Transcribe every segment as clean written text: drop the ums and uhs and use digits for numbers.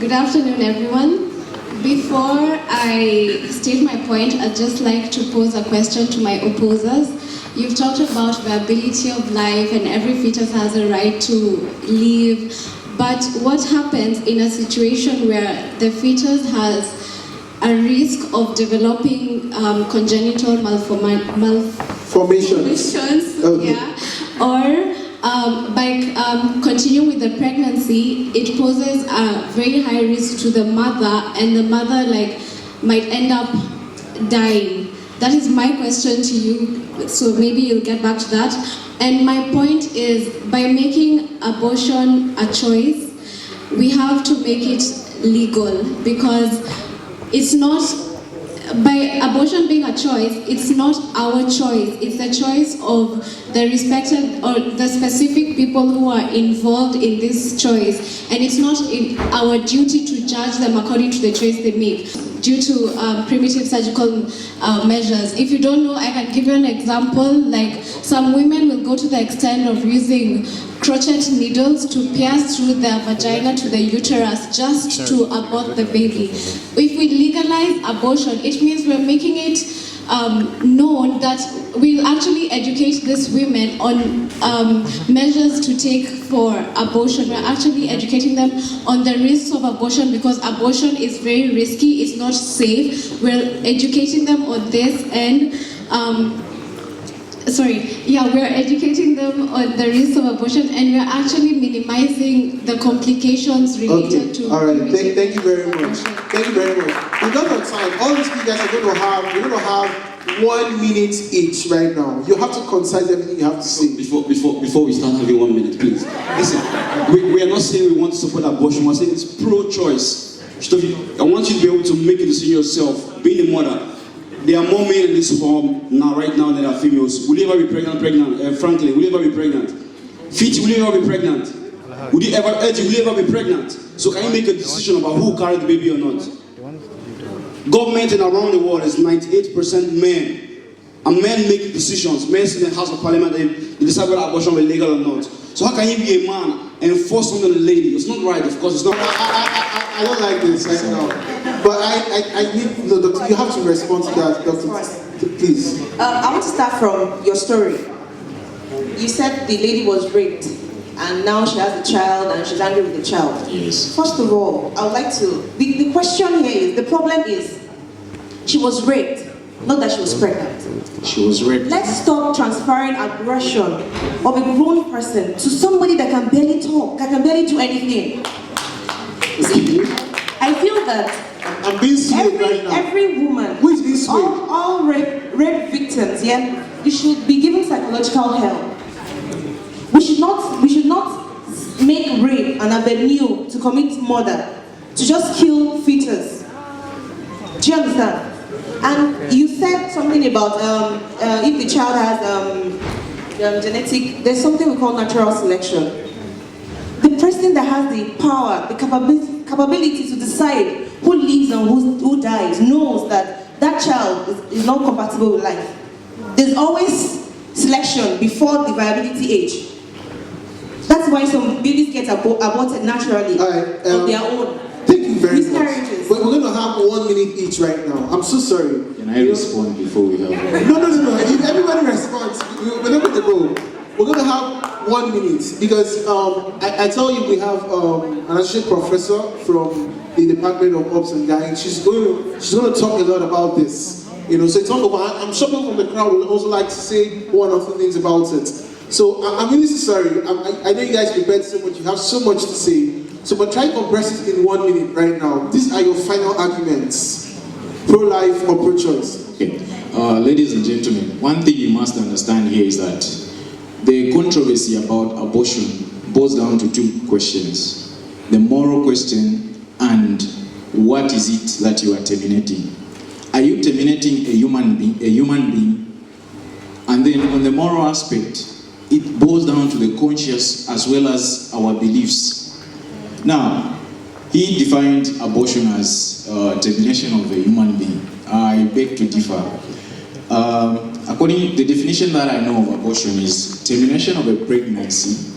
Good afternoon, everyone. Before I state my point, I'd just like to pose a question to my opposers. You've talked about viability of life and every fetus has a right to live, but what happens in a situation where the fetus has a risk of developing congenital malformations, Okay. yeah, or by continuing with the pregnancy, it poses a very high risk to the mother, and the mother might end up dying. That is my question to you, so maybe you'll get back to that. And my point is, by making abortion a choice, we have to make it legal, because it's not, by abortion being a choice, it's not our choice, it's the choice of the respected or the specific people who are involved in this choice, and it's not our duty to judge them according to the choice they make due to primitive surgical measures. If you don't know, I can give you an example. Like, some women will go to the extent of using crochet needles to pierce through their vagina to the uterus just to abort the baby. If we legalize abortion, it means we're making it known that we'll actually educate these women on measures to take for abortion. We're actually educating them on the risks of abortion, because abortion is very risky, it's not safe. We're educating them on this, and we're educating them on the risks of abortion, and we're actually minimizing the complications related to. All right. Thank you very much. Thank you very much. Because of time, all these speakers are going to have 1 minute each right now. You have to concise everything you have to say. Before we start having 1 minute, please. Listen, we are not saying we want to support abortion. We're saying it's pro-choice. So I want you to be able to make a decision yourself. Being a mother, there are more men in this form right now than there are females. Will you ever be pregnant? Franklin, will you ever be pregnant? Fiti, will you ever be pregnant? Would you ever, Eddie, will you ever be pregnant? So can you make a decision about who carried the baby or not? Government and around the world is 98% men. And men make decisions. Men sit in the House of Parliament, they decide whether abortion will be legal or not. So how can you be a man and force something on a lady? It's not right, of course, it's not. I don't like this right now. But I need, no, doctor, you have to respond to that, doctor. Please. I want to start from your story. You said the lady was raped, and now she has a child and she's angry with the child. Yes. First of all, I would like to, the question here is, the problem is, she was raped, not that she was pregnant. She was raped. Let's stop transferring aggression of a grown person to somebody that can barely talk, that can barely do anything. See, I feel that I'm being swayed right now. every woman, Who is being swayed? all rape victims, yeah, you should be given psychological help. We should not make rape an avenue to commit murder, to just kill fetus. Do you understand? And you said something about if the child has genetic, there's something we call natural selection. The person that has the power, the capability to decide who lives and who dies knows that that child is not compatible with life. There's always selection before the viability age. That's why some babies get aborted naturally on their own. Thank you very much. Miscarriages. We're going to have 1 minute each right now. I'm so sorry. Can I respond before we have No. If everybody responds, we're not going to go. We're going to have 1 minute because I tell you we have an associate professor from the Department of Ops and Gyne. She's going to talk a lot about this. So it's all over. I'm sure people from the crowd would also like to say one or two things about it. So I'm really sorry. I know you guys prepared so much. You have so much to say. So but try to compress it in 1 minute right now. These are your final arguments. Pro-life or pro-choice. Okay. Ladies and gentlemen, one thing you must understand here is that the controversy about abortion boils down to two questions. The moral question and what is it that you are terminating? Are you terminating a human being? And then on the moral aspect, it boils down to the conscious as well as our beliefs. Now, he defined abortion as termination of a human being. I beg to differ. According to the definition that I know of abortion is termination of a pregnancy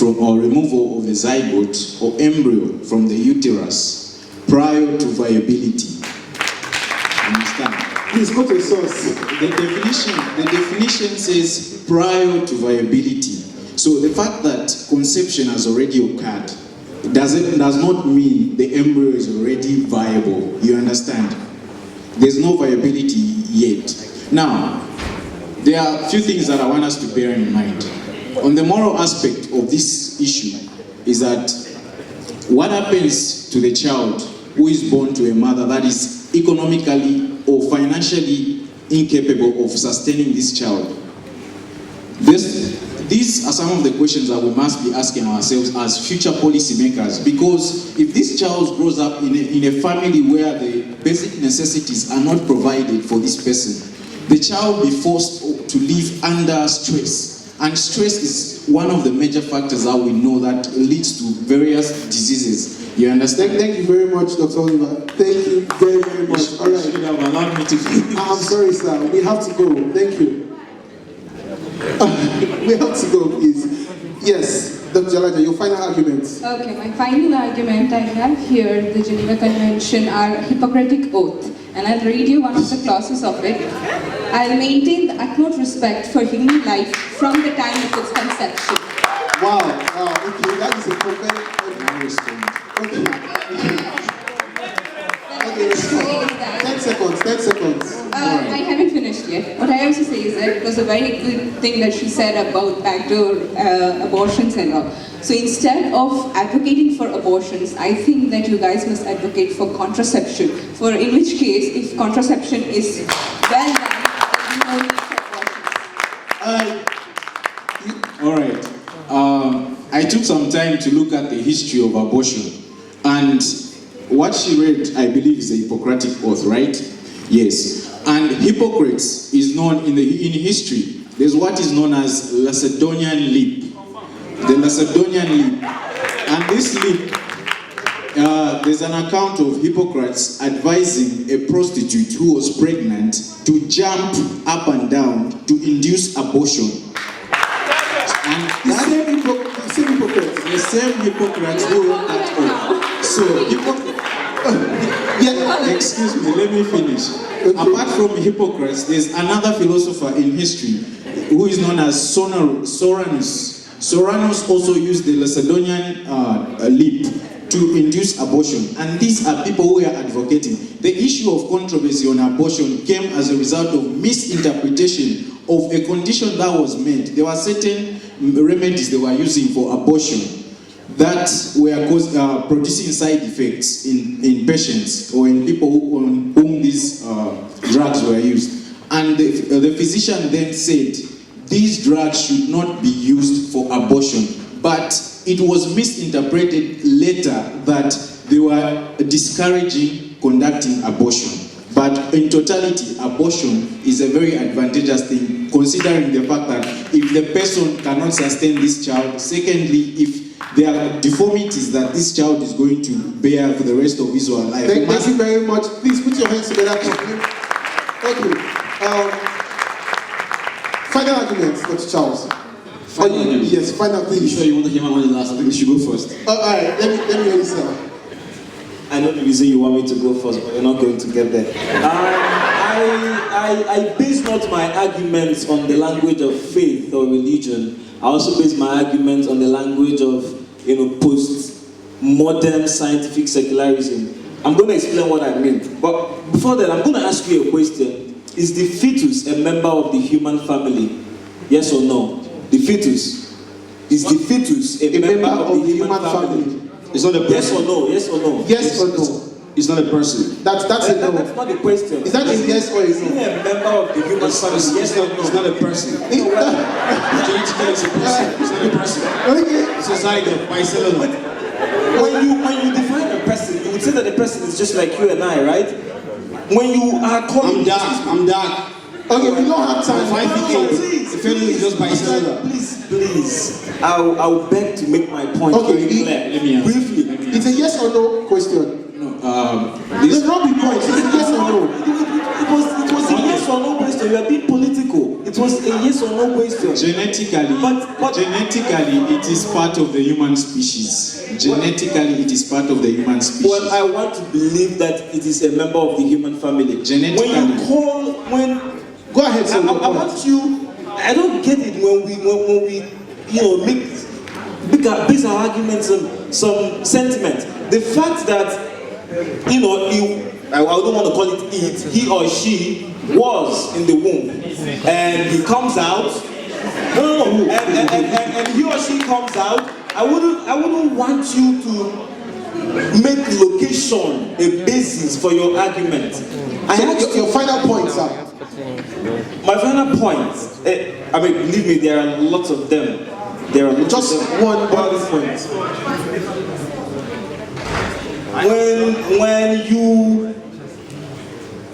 or removal of the zygote or embryo from the uterus prior to viability. Understand? Please go to the source. The definition says prior to viability. So the fact that conception has already occurred does not mean the embryo is already viable. You understand? There's no viability yet. Now, there are a few things that I want us to bear in mind. On the moral aspect of this issue is that what happens to the child who is born to a mother that is economically or financially incapable of sustaining this child? These are some of the questions that we must be asking ourselves as future policymakers, because if this child grows up in a family where the basic necessities are not provided for this person, the child will be forced to live under stress. And stress is one of the major factors that we know that leads to various diseases. You understand? Thank you very much, Dr. Oliver. Thank you very, very much. All right. You should have allowed me to finish. I'm sorry, sir. We have to go. Thank you. We have to go, please. Yes, Dr. Jalaja, your final argument. Okay, my final argument, I have here the Geneva Convention, our Hippocratic Oath, and I'll read you one of the clauses of it. I'll maintain the utmost respect for human life from the time of its conception. Wow, okay, that is a prophetic. Okay, 10 seconds. I haven't finished yet. What I have to say is that it was a very good thing that she said about backdoor abortions and all. So instead of advocating for abortions, I think that you guys must advocate for contraception. For in which case, if contraception is well done, there is no need for abortions. All right. I took some time to look at the history of abortion, and what she read, I believe, is the Hippocratic Oath, right? Yes. And Hippocrates is known in history. There's what is known as Lacedemonian leap. The Lacedemonian leap. And this leap, there's an account of Hippocrates advising a prostitute who was pregnant to jump up and down to induce abortion. And the same Hippocrates who wrote that oath. So, excuse me, let me finish. Okay. Apart from Hippocrates, there's another philosopher in history who is known as Soranus. Soranus also used the Lacedemonian leap to induce abortion. And these are people who are advocating. The issue of controversy on abortion came as a result of misinterpretation of a condition that was made. There were certain remedies they were using for abortion that were producing side effects in patients or in people on whom these drugs were used. And the physician then said, these drugs should not be used for abortion. But it was misinterpreted later that they were discouraging conducting abortion. But in totality, abortion is a very advantageous thing, considering the fact that if the person cannot sustain this child, secondly, if there are deformities that this child is going to bear for the rest of his or her life. Thank you very much. Please put your hands together for him. Thank you. Final arguments, Dr. Charles. Final argument? Yes, final, please. You sure you want to hear my one last? I think you should go first. All right, let me hear you, sir. I know the reason you want me to go first, but you're not going to get there. I base not my arguments on the language of faith or religion. I also base my arguments on the language of, post-modern scientific secularism. I'm going to explain what I mean. But before that, I'm going to ask you a question. Is the fetus a member of the human family? Yes or no? The fetus. Is the fetus a member of the human family? It's not a person. Yes or no? Yes or no? Yes or no? It's not a person. That's a no. That's not the question. Is that a yes or a Is he no? a member of the human family? Yes or no? It's not a person. Genetically, it's a person. It's not a person. Okay. It's a zygote, bicellular. When you define a person, you would say that the person is just like you and I, right? When you are calling... I'm dark. Okay, we don't have time. 5 feet 8. The fellow is just bicellular. Please. I'll beg to make my point very clear. Let me answer. Briefly. It's a yes or no question. There's no be points. It's a yes or no. It was a yes or no question. You are being political. It was a yes or no question. Genetically, genetically, it is part of the human species. Genetically, it is part of the human species. Well, I want to believe that it is a member of the human family. Genetically. Go ahead, sir. I want you. I don't get it when we base our arguments on some sentiment. The fact that I don't want to call it he or she was in the womb, and he comes out. And he or she comes out. I wouldn't want you to make location a basis for your argument. Your final point, sir. My final point, believe me, there are lots of them. There are just one point.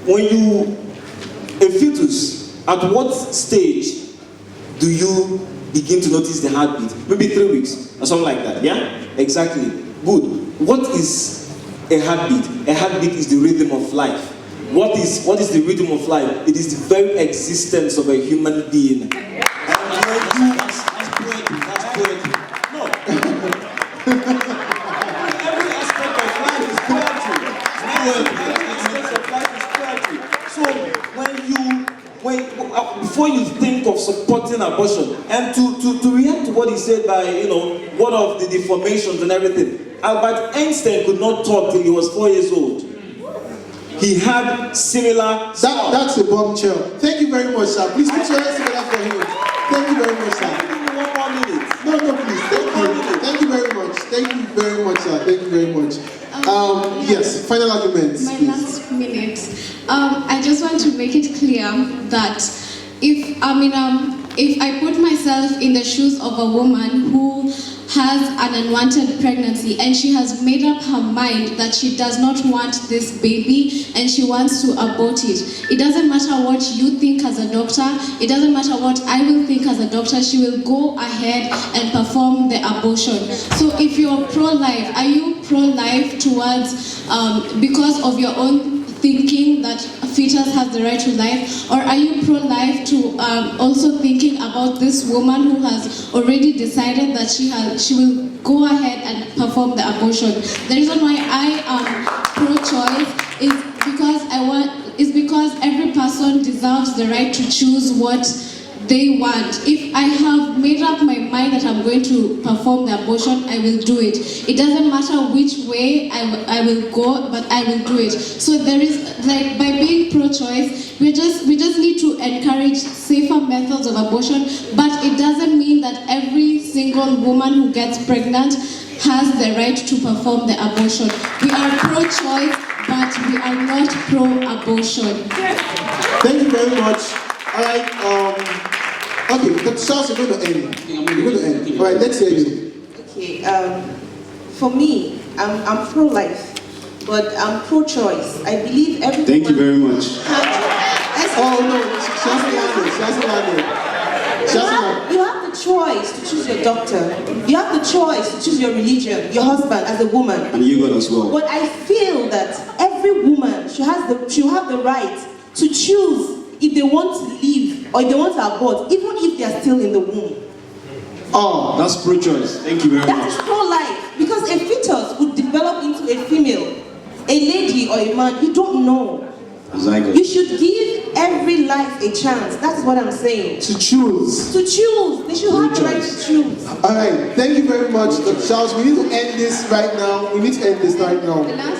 When you a fetus, at what stage do you begin to notice the heartbeat? Maybe 3 weeks or something like that. Yeah, exactly. Good. What is a heartbeat? A heartbeat is the rhythm of life. What is the rhythm of life? It is the very existence of a human being. That's poetry. No. Every aspect of life is poetry. Every aspect of life is poetry. So before you think of supporting abortion, and to react to what he said by what of the deformations and everything, Albert Einstein could not talk till he was 4 years old. He had similar. That's a bombshell. Thank you very much, sir. Please put your hands together for him. Thank you very much, sir. One more minute. No, please. Thank you. Thank you very much. Thank you very much, sir. Thank you very much. Yes, final arguments. My please. last minute. I just want to make it clear that if I put myself in the shoes of a woman who has an unwanted pregnancy and she has made up her mind that she does not want this baby and she wants to abort it. It doesn't matter what you think as a doctor, it doesn't matter what I will think as a doctor, she will go ahead and perform the abortion. So if you're pro-life, are you pro-life towards, because of your own thinking that a fetus has the right to life, or are you pro-life to also thinking about this woman who has already decided that she will go ahead and perform the abortion? The reason why I am pro-choice is because every person deserves the right to choose what they want. If I have made up my mind that I'm going to perform the abortion, I will do it. It doesn't matter which way I will go, but I will do it. So there is, by being pro-choice, we just need to encourage safer methods of abortion, but it doesn't mean that every single woman who gets pregnant has the right to perform the abortion. We are pro-choice, but we are not pro-abortion. Thank you very much. All right. Okay, the shots are going to end. We're going to end. All right, let's hear you. Okay, for me, I'm pro-life, but I'm pro-choice. I believe everyone. Thank you very much. Oh no, she hasn't. You have the choice to choose your doctor. You have the choice to choose your religion, your husband as a woman. And you got as well. But I feel that every woman should have the right to choose if they want to leave or if they want to abort, even if they are still in the womb. Oh, that's pro-choice. Thank you very That much. is pro-life, because a fetus would develop into a female, a lady or a man. You don't know. Zygote. You should give every life a chance. That's what I'm saying. To choose. To choose. They should have the right to choose. All right, thank you very much, Dr. Charles. We need to end this right now. The last thing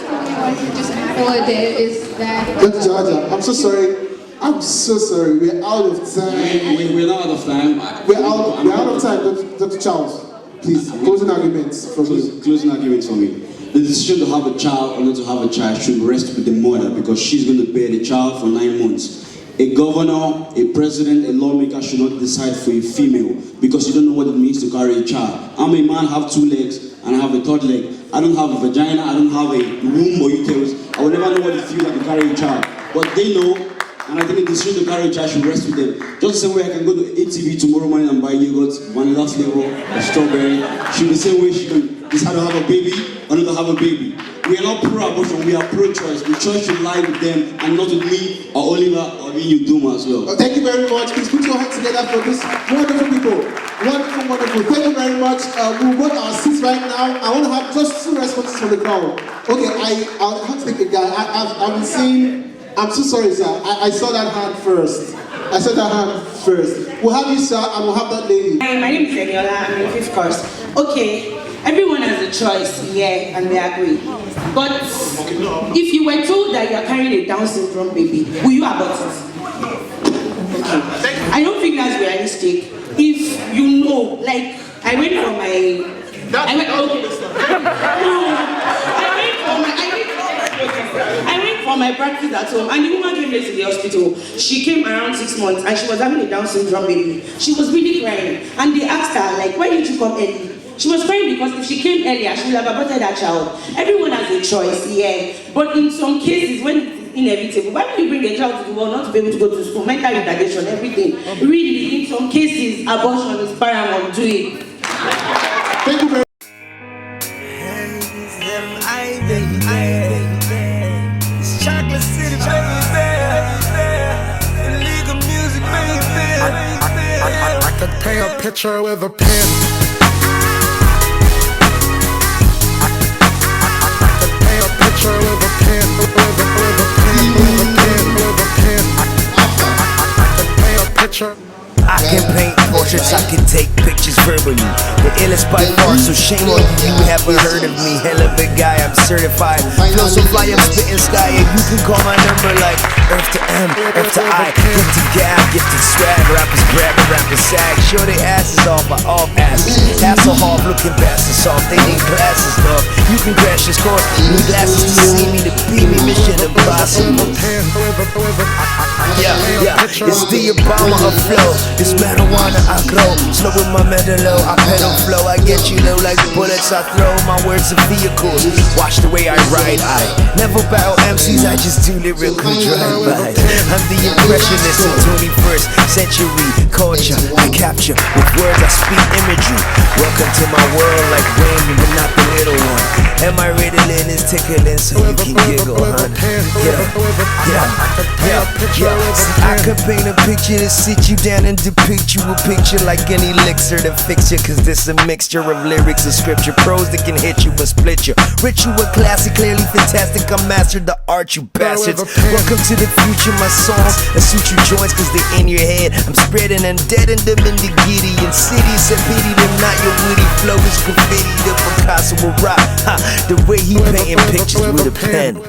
I want to just add over there is that. Dr. Jaja, I'm so sorry. We're out of time. We're not out of time. We're out of time, Dr. Charles. Please, closing arguments from you. Closing arguments for me. The decision to have a child or not to have a child should rest with the mother because she's going to bear the child for 9 months. A governor, a president, a lawmaker should not decide for a female because you don't know what it means to carry a child. I'm a man, have 2 legs, and I have a third leg. I don't have a vagina, I don't have a womb or uterus. I will never know what it feels like to carry a child. But they know, and I think the decision to carry a child should rest with them. Just the same way I can go to ATV tomorrow morning and buy yogurt, vanilla flavor, or strawberry. Should the same way she can decide to have a baby or not to have a baby. We are not pro-abortion, we are pro-choice. The choice should lie with them and not with me or Oliver or you, Duma as well. Thank you very much. Please put your hands together for this wonderful people. Wonderful, wonderful. Thank you very much. We'll go to our seats right now. I want to have just 2 responses from the crowd. Okay, I'll have to take a guy. I've been seeing. I'm so sorry, sir. I saw that hand first. We'll have you, sir, and we'll have that lady. Hi, my name is Eniola. I'm in 5th course. Okay, everyone has a choice, yeah, and we agree. But if you were told that you are carrying a Down syndrome baby, will you abort it? Okay. I don't think that's realistic. If you know, like, I went for my practice at home, and the woman came to the hospital. She came around 6 months, and she was having a Down syndrome baby. She was really crying, and they asked her, like, why didn't you come early? She was crying because if she came earlier, she would have aborted that child. Everyone has a choice, yeah. But in some cases, when it's inevitable, why do you bring a child to the world not to be able to go to school, mental retardation, everything? Really, in some cases, abortion is paramount. Do it. Thank you very much. Chocolate City, baby. Legal music, baby. I could paint a picture with a pen. I could paint a picture with a pen. I could paint a picture. I can paint portraits, I can take pictures verbally. The illest by far, so shame on you, you haven't heard of me. Hella big guy, I'm certified. Flow so fly, I'm spitting sky, and you can call my number like Earth to M, Earth to I. Get to gab, get to swag, rappers grab and rappers sag. Show their asses off, I off asses. Hasselhoff looking bastards soft, they need glasses, dog. You can crash this course, need glasses to see me, to be me, mission impossible. Yeah, it's the Obama of flow. This marijuana I grow, slow with my medulla, I pedal flow, I get you low like bullets I throw, my words are vehicles, watch the way I ride, I never battle MCs, I just do lyrical drive-by. I'm the impressionist of 21st century culture, I capture, with words I speak imagery, welcome to my world like Wayne, but not the little one, and my riddling is tickling so you can giggle, huh? Yeah. See, I could paint a picture to sit you down and depict you a picture like an elixir to fix you. Cause this a mixture of lyrics and scripture, prose that can hit you and split you. Ritual classic, clearly fantastic, I mastered the art, you bastards. Welcome to the future, my songs that suit your joints cause they in your head. I'm spreading and deadening them in the Gideon cities and pity them, not your witty flow is graffiti. The Picasso will rock, the way he painting pictures with a pen.